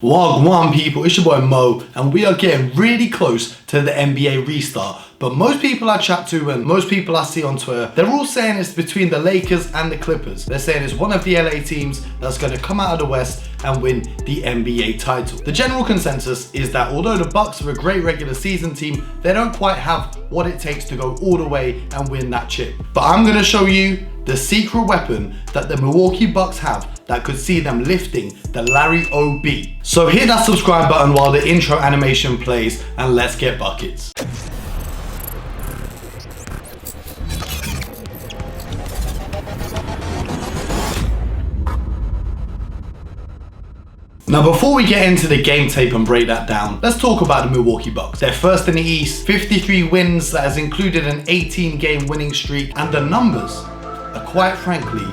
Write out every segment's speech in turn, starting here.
Wagwan people, it's your boy Mo, and we are getting really close to the NBA restart. But most people I chat to and most people I see on Twitter, they're all saying it's between the Lakers and the Clippers. They're saying it's one of the LA teams that's going to come out of the West and win the NBA title. The general consensus is that although the Bucks are a great regular season team, they don't quite have what it takes to go all the way and win that chip. But I'm going to show you the secret weapon that the Milwaukee Bucks have that could see them lifting the Larry O.B. So hit that subscribe button while the intro animation plays and let's get buckets. Now before we get into the game tape and break that down, let's talk about the Milwaukee Bucks. They're first in the East, 53 wins, that has included an 18-game winning streak, and the numbers are quite frankly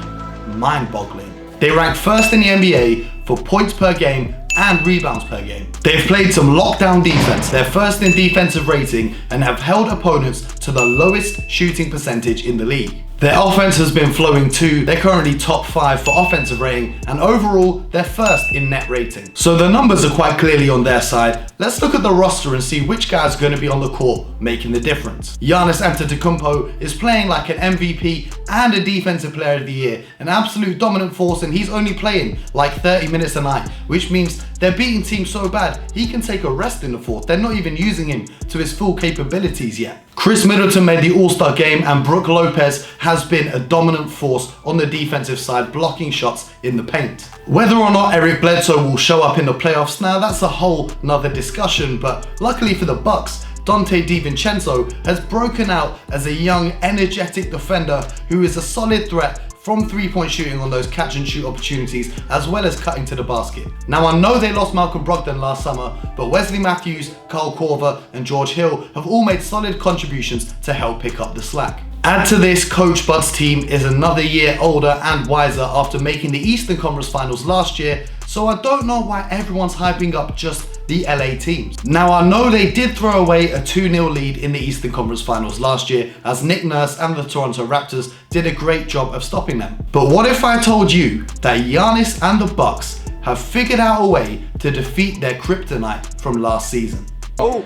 mind-boggling. They rank first in the NBA for points per game and rebounds per game. They've played some lockdown defense. They're first in defensive rating and have held opponents to the lowest shooting percentage in the league. Their offense has been flowing too. They're currently top 5 for offensive rating, and overall, they're first in net rating. So the numbers are quite clearly on their side. Let's look at the roster and see which guy's going to be on the court making the difference. Giannis Antetokounmpo is playing like an MVP and a Defensive Player of the Year, an absolute dominant force, and he's only playing like 30 minutes a night, which means they're beating teams so bad he can take a rest in the fourth. They're not even using him to his full capabilities yet. Chris Middleton made the All-Star game, and Brook Lopez has been a dominant force on the defensive side, blocking shots in the paint. Whether or not Eric Bledsoe will show up in the playoffs, now that's a whole nother discussion, but luckily for the Bucks, Donte DiVincenzo has broken out as a young, energetic defender who is a solid threat from three-point shooting on those catch-and-shoot opportunities, as well as cutting to the basket. Now I know they lost Malcolm Brogdon last summer, but Wesley Matthews, Kyle Korver, and George Hill have all made solid contributions to help pick up the slack. Add to this, Coach Bud's team is another year older and wiser after making the Eastern Conference Finals last year, so I don't know why everyone's hyping up just the LA teams. Now I know they did throw away a 2-0 lead in the Eastern Conference Finals last year, as Nick Nurse and the Toronto Raptors did a great job of stopping them. But what if I told you that Giannis and the Bucks have figured out a way to defeat their kryptonite from last season? Oh,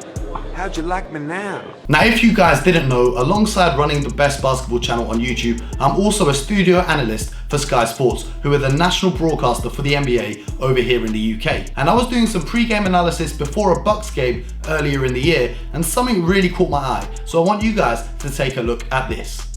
how'd you like me now? Now if you guys didn't know, alongside running the best basketball channel on YouTube, I'm also a studio analyst for Sky Sports, who are the national broadcaster for the NBA over here in the UK. And I was doing some pre-game analysis before a Bucks game earlier in the year, and something really caught my eye. So I want you guys to take a look at this.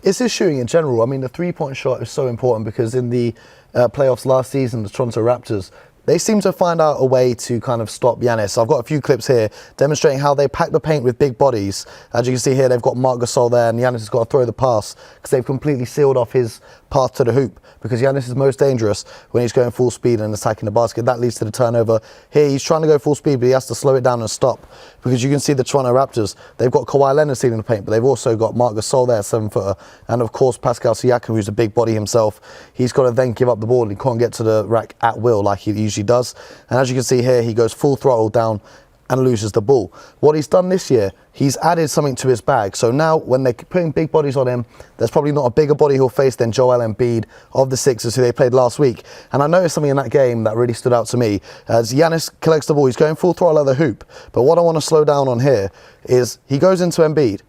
It's his shooting in general. I mean, the three-point shot is so important because in the playoffs last season, the Toronto Raptors, they seem to find out a way to kind of stop Giannis. I've got a few clips here demonstrating how they pack the paint with big bodies. As you can see here, they've got Marc Gasol there, and Giannis has got to throw the pass because they've completely sealed off his path to the hoop, because Giannis is most dangerous when he's going full speed and attacking the basket. That leads to the turnover. Here, he's trying to go full speed, but he has to slow it down and stop, because you can see the Toronto Raptors, they've got Kawhi Leonard sealing the paint, but they've also got Marc Gasol there, 7-footer, and of course Pascal Siakam, who's a big body himself. He's got to then give up the ball, and he can't get to the rack at will like he usually does. And as you can see here, he goes full throttle down and loses the ball. What he's done this year, he's added something to his bag. So now when they're putting big bodies on him, there's probably not a bigger body he'll face than Joel Embiid of the Sixers, who they played last week. And I noticed something in that game that really stood out to me. As Giannis collects the ball, he's going full throttle at the hoop. But what I want to slow down on here is he goes into Embiid,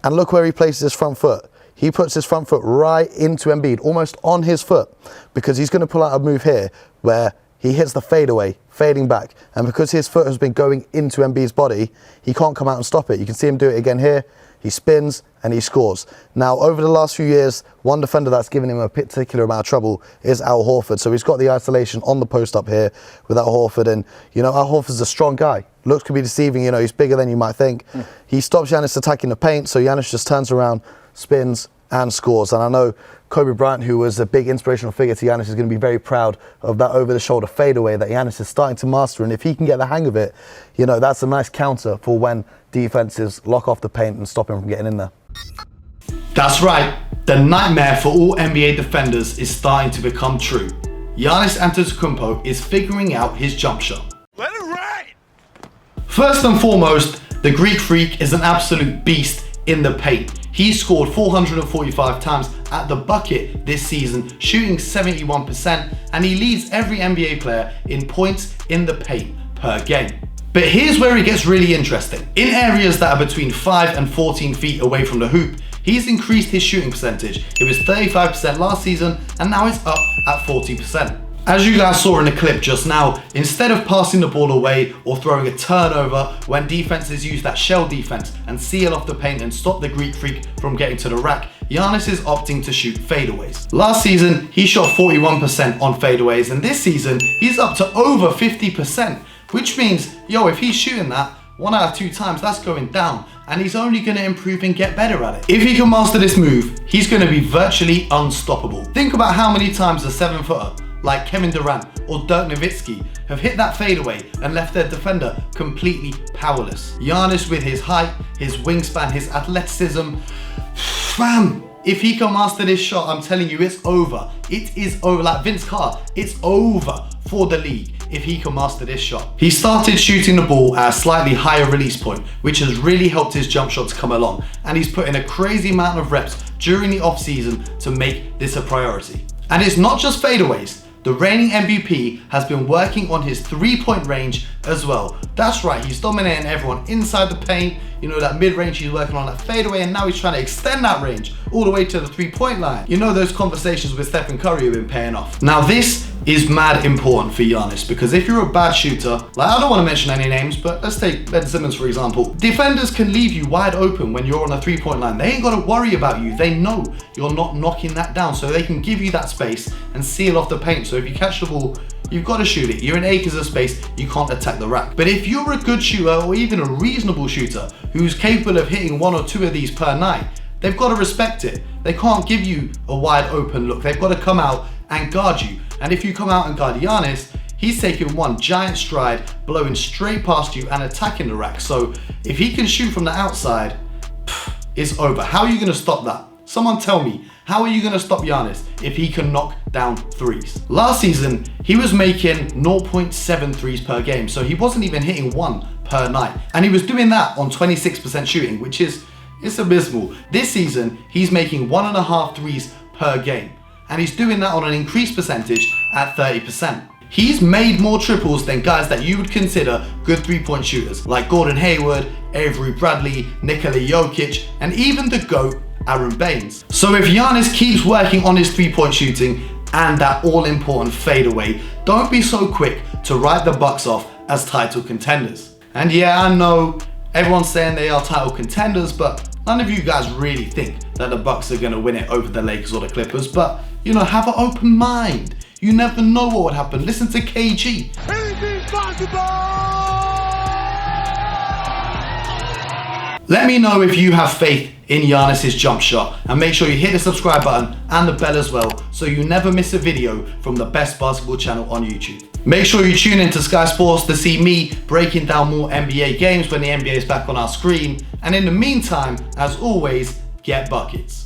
and look where he places his front foot. He puts his front foot right into Embiid, almost on his foot, because he's going to pull out a move here where he hits the fadeaway, fading back. And because his foot has been going into Embiid's body, he can't come out and stop it. You can see him do it again here. He spins and he scores. Now, over the last few years, one defender that's given him a particular amount of trouble is Al Horford. So he's got the isolation on the post up here with Al Horford. And, you know, Al Horford's a strong guy. Looks could be deceiving, you know, he's bigger than you might think. He stops Giannis attacking the paint, so Giannis just turns around, spins, and scores. And I know Kobe Bryant, who was a big inspirational figure to Giannis, is going to be very proud of that over-the-shoulder fadeaway that Giannis is starting to master. And if he can get the hang of it, you know, that's a nice counter for when defenses lock off the paint and stop him from getting in there. That's right, the nightmare for all NBA defenders is starting to become true. Giannis Antetokounmpo is figuring out his jump shot. Let it ride! First and foremost, the Greek Freak is an absolute beast in the paint. He scored 445 times at the bucket this season, shooting 71%, and he leads every NBA player in points in the paint per game. But here's where it gets really interesting. In areas that are between 5 and 14 feet away from the hoop, he's increased his shooting percentage. It was 35% last season, and now it's up at 40%. As you guys saw in the clip just now, instead of passing the ball away or throwing a turnover when defenses use that shell defense and seal off the paint and stop the Greek freak from getting to the rack, Giannis is opting to shoot fadeaways. Last season, he shot 41% on fadeaways, and this season, he's up to over 50%, which means, if he's shooting that 1 out of 2 times, that's going down, and he's only going to improve and get better at it. If he can master this move, he's going to be virtually unstoppable. Think about how many times a 7-footer like Kevin Durant or Dirk Nowitzki have hit that fadeaway and left their defender completely powerless. Giannis, with his height, his wingspan, his athleticism, fam, if he can master this shot, I'm telling you, it's over. It is over. Like Vince Carter, it's over for the league if he can master this shot. He started shooting the ball at a slightly higher release point, which has really helped his jump shot to come along, and he's put in a crazy amount of reps during the off season to make this a priority. And it's not just fadeaways. The reigning MVP has been working on his 3-point range as well. That's right, he's dominating everyone inside the paint. That mid-range he's working on, that fadeaway, and now he's trying to extend that range all the way to the 3-point line. Those conversations with Stephen Curry have been paying off. Now this is mad important for Giannis, because if you're a bad shooter, I don't want to mention any names, but let's take Ben Simmons for example. Defenders can leave you wide open when you're on a 3-point line. They ain't got to worry about you. They know you're not knocking that down, so they can give you that space and seal off the paint. So if you catch the ball, you've got to shoot it. You're in acres of space, you can't attack the rack. But if you're a good shooter, or even a reasonable shooter, who's capable of hitting 1 or 2 of these per night, they've got to respect it. They can't give you a wide open look. They've got to come out and guard you. And if you come out and guard Giannis, he's taking one giant stride, blowing straight past you and attacking the rack. So if he can shoot from the outside, it's over. How are you going to stop that? Someone tell me, how are you going to stop Giannis if he can knock down threes? Last season, he was making 0.7 threes per game, so he wasn't even hitting 1 per night. And he was doing that on 26% shooting, which is, it's abysmal. This season, he's making 1.5 threes per game, and he's doing that on an increased percentage at 30%. He's made more triples than guys that you would consider good 3-point shooters, like Gordon Hayward, Avery Bradley, Nikola Jokic, and even the GOAT, Aaron Baines. So if Giannis keeps working on his 3-point shooting and that all-important fadeaway, don't be so quick to write the Bucks off as title contenders. And yeah, I know everyone's saying they are title contenders, but none of you guys really think that the Bucks are going to win it over the Lakers or the Clippers. But have an open mind. You never know what would happen. Listen to KG. Anything's possible! Let me know if you have faith in Giannis's jump shot, and make sure you hit the subscribe button and the bell as well, so you never miss a video from the best basketball channel on YouTube. Make sure you tune into Sky Sports to see me breaking down more NBA games when the NBA is back on our screen. And in the meantime, as always, get buckets.